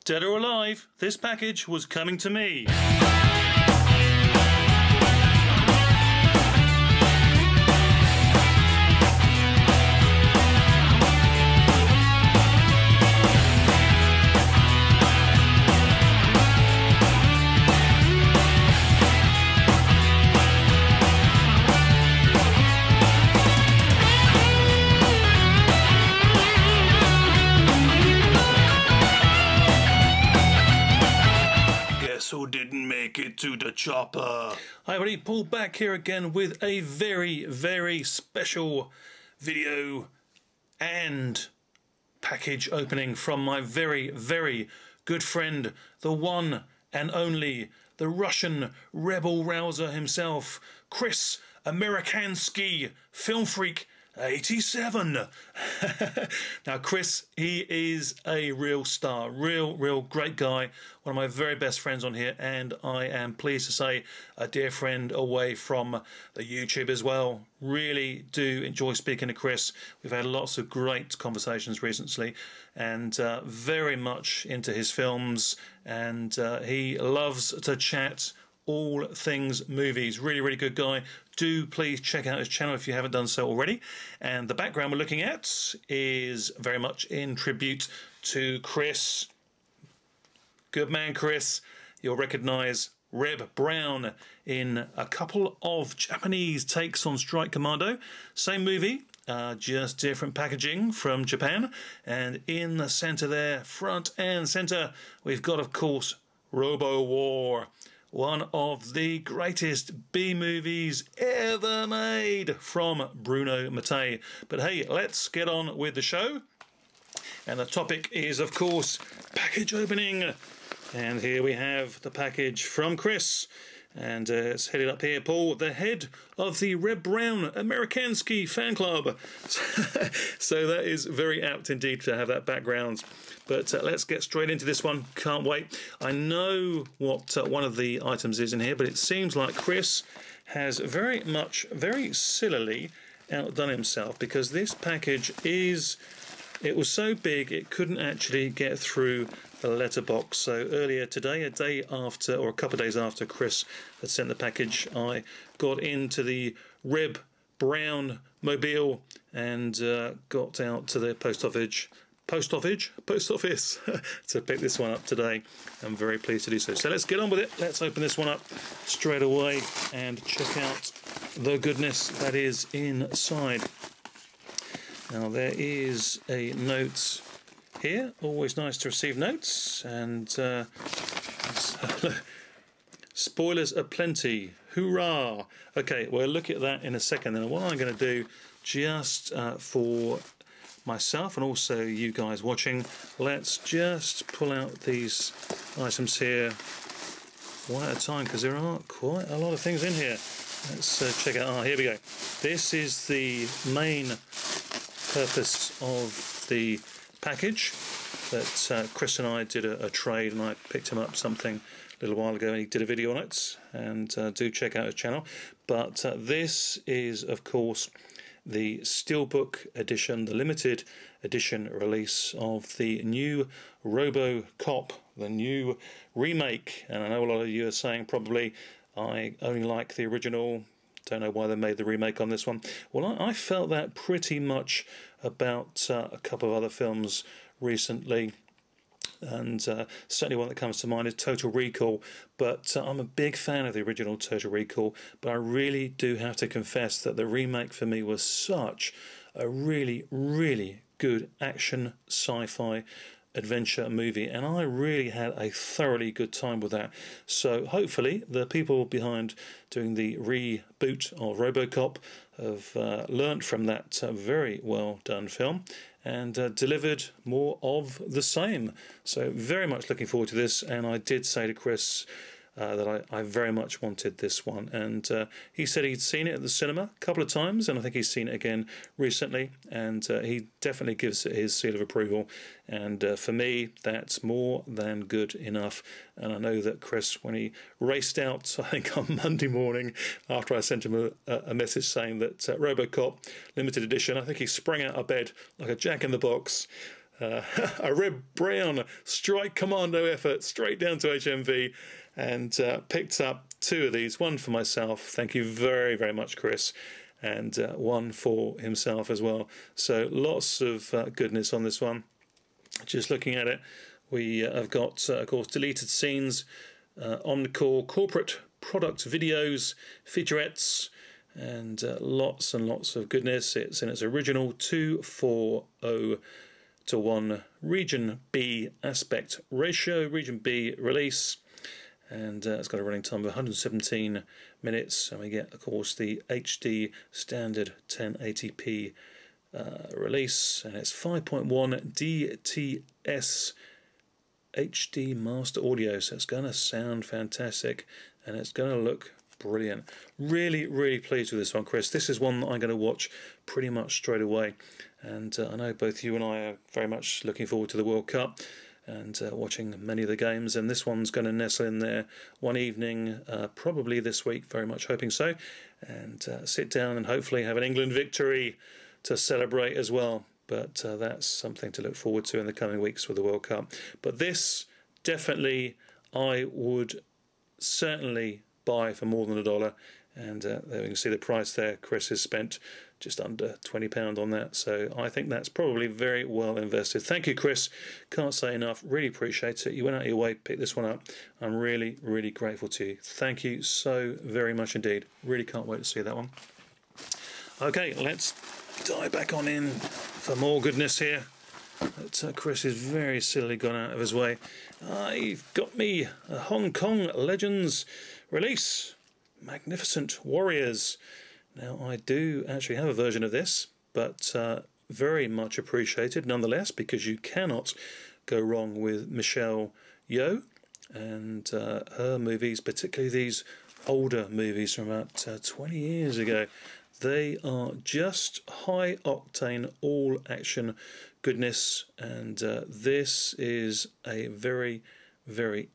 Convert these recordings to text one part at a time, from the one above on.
Dead or alive, this package was coming to me. Who didn't make it to the chopper. Hi everybody, Paul back here again with a very, very special video and package opening from my very, very good friend, the one and only, the Russian rebel rouser himself, Chris Amerikansky, Film Freak 87. Now Chris, he is a real star, real great guy, one of my very best friends on here, and I am pleased to say a dear friend away from the YouTube as well. Really do enjoy speaking to Chris. We've had lots of great conversations recently, and very much into his films, and he loves to chat all things movies. Really good guy. Do please check out his channel if you haven't done so already. And the background we're looking at is very much in tribute to Chris. Good man Chris. You'll recognise Reb Brown in a couple of Japanese takes on Strike Commando. Same movie, just different packaging from Japan. And in the centre there, front and centre, we've got, of course, Robo War. One of the greatest B-movies ever made from Bruno Mattei. But hey, let's get on with the show. And the topic is, of course, package opening. And here we have the package from Chris. And it's headed up here, Paul, the head of the Reb Brown Amerikansky fan club. So that is very apt indeed to have that background. But let's get straight into this one. Can't wait. I know what one of the items is in here, but it seems like Chris has very sillily outdone himself, because this package is... It was so big it couldn't actually get through the letterbox. So earlier today, a day after, or a couple of days after Chris had sent the package, I got into the Reb Brown mobile and got out to the post office to pick this one up today. I'm very pleased to do so. So let's get on with it. Let's open this one up straight away and check out the goodness that is inside. Now there is a note here. Always nice to receive notes. And spoilers aplenty. Hoorah! Okay, we'll look at that in a second. And what I'm going to do, just for myself and also you guys watching, let's just pull out these items here one at a time, because there are quite a lot of things in here. Let's check out. Here we go. This is the main purpose of the package that Chris and I did a trade, and I picked him up something a little while ago and he did a video on it, and do check out his channel. But this is, of course, the Steelbook edition, the limited edition release of the new Robocop, the new remake. And I know a lot of you are saying probably, I only like the original, don't know why they made the remake on this one. Well, I felt that pretty much about a couple of other films recently, and certainly one that comes to mind is Total Recall. But I'm a big fan of the original Total Recall, but I really do have to confess that the remake for me was such a really good action sci-fi adventure movie, and I really had a thoroughly good time with that. So hopefully the people behind doing the reboot of Robocop have learnt from that very well done film and delivered more of the same. So very much looking forward to this, and I did say to Chris that I very much wanted this one, and he said he'd seen it at the cinema a couple of times, and I think he's seen it again recently, and he definitely gives it his seal of approval. And for me, that's more than good enough. And I know that Chris, when he raced out, I think on Monday morning, after I sent him a message saying that Robocop limited edition, I think he sprang out of bed like a jack in the box. a red-brown strike commando effort straight down to HMV, and picked up 2 of these, one for myself, thank you very, very much, Chris, and one for himself as well. So lots of goodness on this one. Just looking at it, we have got, of course, deleted scenes, encore corporate product videos, featurettes, and lots of goodness. It's in its original 2:4:0:1 Region B aspect ratio, Region B release, and it's got a running time of 117 minutes, and we get, of course, the HD standard 1080p release, and it's 5.1 DTS HD master audio, so it's going to sound fantastic and it's going to look brilliant. Really pleased with this one, Chris. This is one that I'm going to watch pretty much straight away, and I know both you and I are very much looking forward to the World Cup and watching many of the games, and this one's going to nestle in there one evening, probably this week, very much hoping so, and sit down and hopefully have an England victory to celebrate as well. But that's something to look forward to in the coming weeks with the World Cup. But this, definitely, I would certainly buy for more than $1. And there we can see the price there. Chris has spent just under £20 on that. So I think that's probably very well invested. Thank you, Chris. Can't say enough. Really appreciate it. You went out of your way to pick this one up. I'm really grateful to you. Thank you so very much indeed. Really can't wait to see that one. Okay, let's dive back on in for more goodness here. But Chris is very silly gone out of his way. You've got me a Hong Kong Legends release. Magnificent Warriors. Now, I do actually have a version of this, but very much appreciated nonetheless, because you cannot go wrong with Michelle Yeoh and her movies, particularly these older movies from about 20 years ago. They are just high-octane, all-action goodness, and this is a very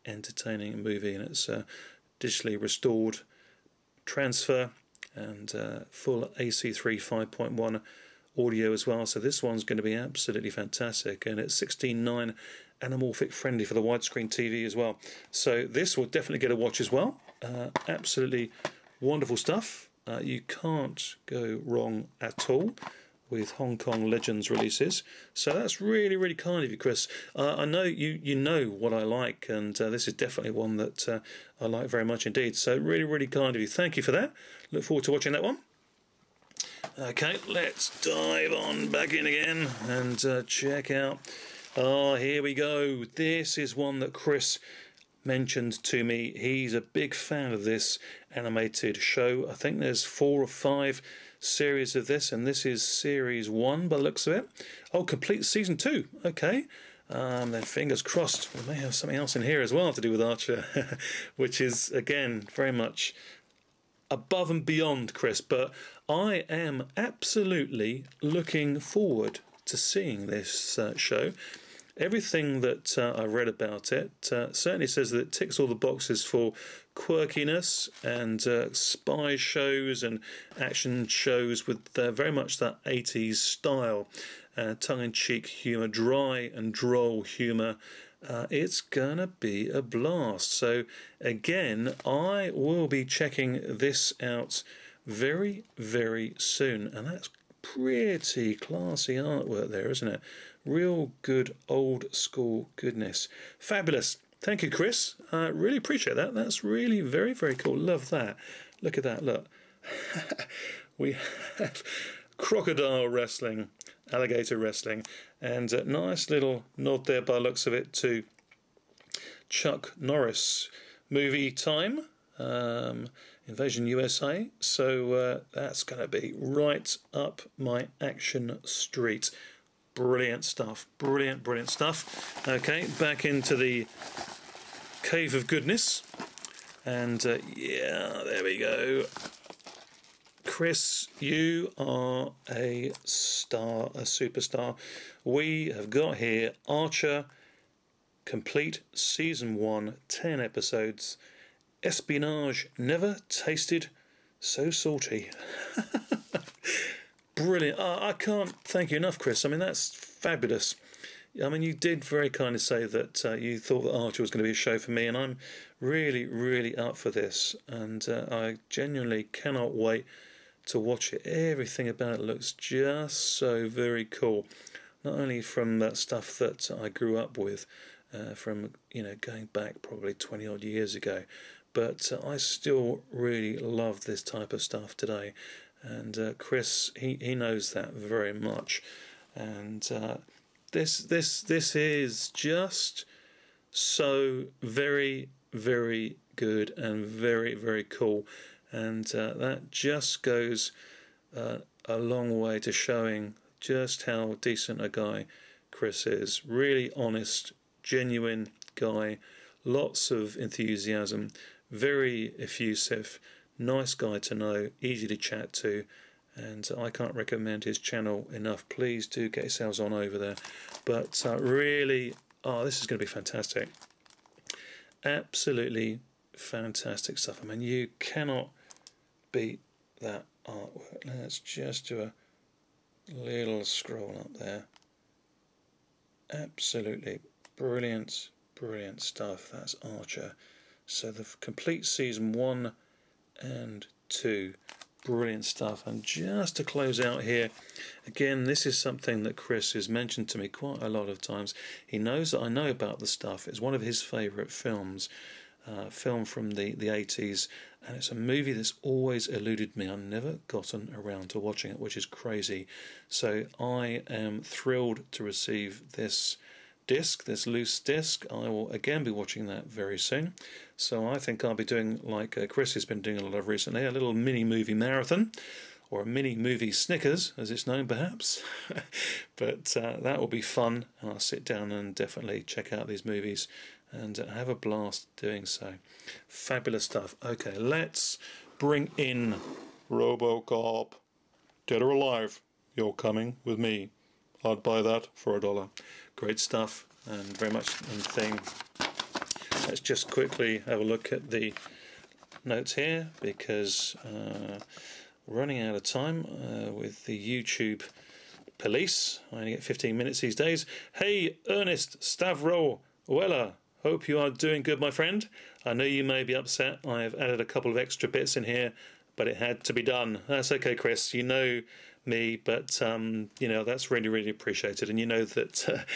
entertaining movie, and it's digitally restored transfer and full AC3 5.1 audio as well, so this one's going to be absolutely fantastic, and it's 16:9 anamorphic friendly for the widescreen TV as well, so this will definitely get a watch as well. Absolutely wonderful stuff. You can't go wrong at all with Hong Kong Legends releases, so that's really kind of you, Chris. I know you know what I like, and this is definitely one that I like very much indeed, so really kind of you. Thank you for that. Look forward to watching that one. Okay, let's dive on back in again and check out. Here we go. This is one that Chris mentioned to me. He's a big fan of this animated show. I think there's 4 or 5 series of this, and this is series 1 by the looks of it. Oh, complete season 2. Okay. Then fingers crossed, we may have something else in here as well to do with Archer, which is again very much above and beyond Chris, but I am absolutely looking forward to seeing this show. Everything that I read about it certainly says that it ticks all the boxes for quirkiness and spy shows and action shows with very much that 80s style, tongue-in-cheek humour, dry and droll humour. It's gonna be a blast. So again, I will be checking this out very soon, and that's pretty classy artwork there, isn't it? Real good old school goodness. Fabulous. Thank you, Chris. Really appreciate that. That's really very cool. Love that. Look at that. Look. We have crocodile wrestling, alligator wrestling, and a nice little nod there by the looks of it to Chuck Norris. Movie time. Invasion USA. So that's going to be right up my action street. Brilliant stuff. Brilliant stuff. Okay, back into the cave of goodness. And yeah, there we go. Chris, you are a star, a superstar. We have got here Archer, complete season 1, 10 episodes. Espionage never tasted so salty. Brilliant. I can't thank you enough, Chris. I mean, that's fabulous. I mean, you did very kindly say that you thought that Archer was going to be a show for me, and I'm really, really up for this, and I genuinely cannot wait to watch it. Everything about it looks just so very cool. Not only from that stuff that I grew up with, from going back probably 20 odd years ago, but I still really love this type of stuff today, and Chris he knows that very much, and this is just so very, very good and very, very cool, and that just goes a long way to showing just how decent a guy Chris is. Really honest, genuine guy, lots of enthusiasm, very effusive, nice guy to know, easy to chat to, and I can't recommend his channel enough. Please do get yourselves on over there. But really, this is going to be fantastic. Absolutely fantastic stuff. I mean, you cannot beat that artwork. Let's just do a little scroll up there. Absolutely brilliant, brilliant stuff. That's Archer. So the complete season 1 and 2. Brilliant stuff. And just to close out here, again, this is something that Chris has mentioned to me quite a lot of times. He knows that I know about the stuff. It's one of his favourite films, film from the 80s, and it's a movie that's always eluded me. I've never gotten around to watching it, which is crazy. So I am thrilled to receive this disc, this loose disc. I will again be watching that very soon. So I think I'll be doing, like Chris has been doing a lot of recently, a little mini movie marathon, or a mini movie Snickers, as it's known perhaps. But that will be fun, and I'll sit down and definitely check out these movies and have a blast doing so. Fabulous stuff. Okay, let's bring in Robocop. Dead or alive, you're coming with me. I'd buy that for $1. Great stuff, and very much in thing. Let's just quickly have a look at the notes here, because we're running out of time with the YouTube police. I only get 15 minutes these days. Hey, Ernest Stavro Weller, hope you are doing good, my friend. I know you may be upset. I have added a couple of extra bits in here, but it had to be done. That's okay, Chris. You know me, but that's really, really appreciated, and you know that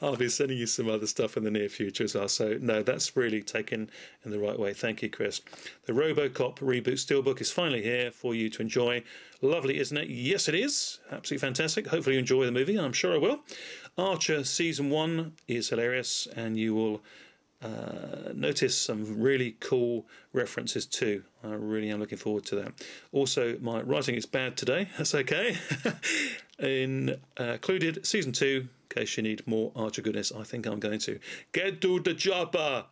I'll be sending you some other stuff in the near future as well. So no, that's really taken in the right way. Thank you, Chris. The Robocop reboot steelbook is finally here for you to enjoy. Lovely, isn't it? Yes, it is. Absolutely fantastic. Hopefully you enjoy the movie. I'm sure I will. Archer season 1 is hilarious, and you will notice some really cool references too. I really am looking forward to that. Also, my writing is bad today. That's okay. Included season 2, in case you need more Archer goodness. I think I'm going to get to the chopper.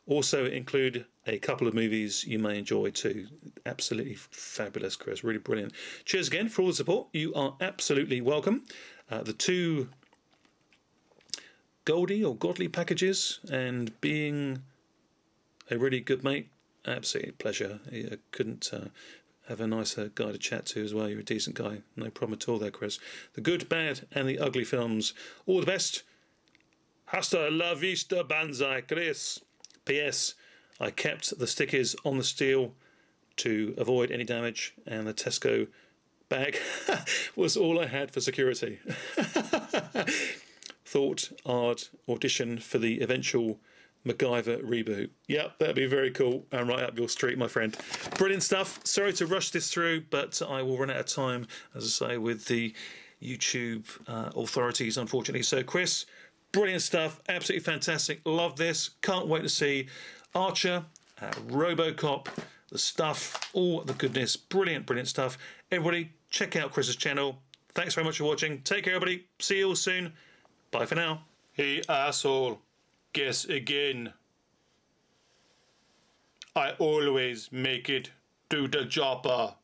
Also include a couple of movies you may enjoy too. Absolutely fabulous, Chris. Really brilliant. Cheers again for all the support. You are absolutely welcome. The 2 Goldie or Godly packages, and being a really good mate, absolutely pleasure. I couldn't have a nicer guy to chat to as well. You're a decent guy, no problem at all there, Chris. The good, bad and the ugly films, all the best. Hasta la vista, banzai, Chris. P.S. I kept the stickers on the steel to avoid any damage, and the Tesco bag was all I had for security. Thought I'd audition for the eventual MacGyver reboot. Yep, that'd be very cool and right up your street, my friend. Brilliant stuff. Sorry to rush this through, but I will run out of time, as I say, with the YouTube authorities, unfortunately. So, Chris, brilliant stuff. Absolutely fantastic. Love this. Can't wait to see Archer, Robocop, the stuff, all the goodness. Brilliant, brilliant stuff. Everybody, check out Chris's channel. Thanks very much for watching. Take care, everybody. See you all soon. Bye for now. Hey, asshole. Guess again. I always make it to the chopper.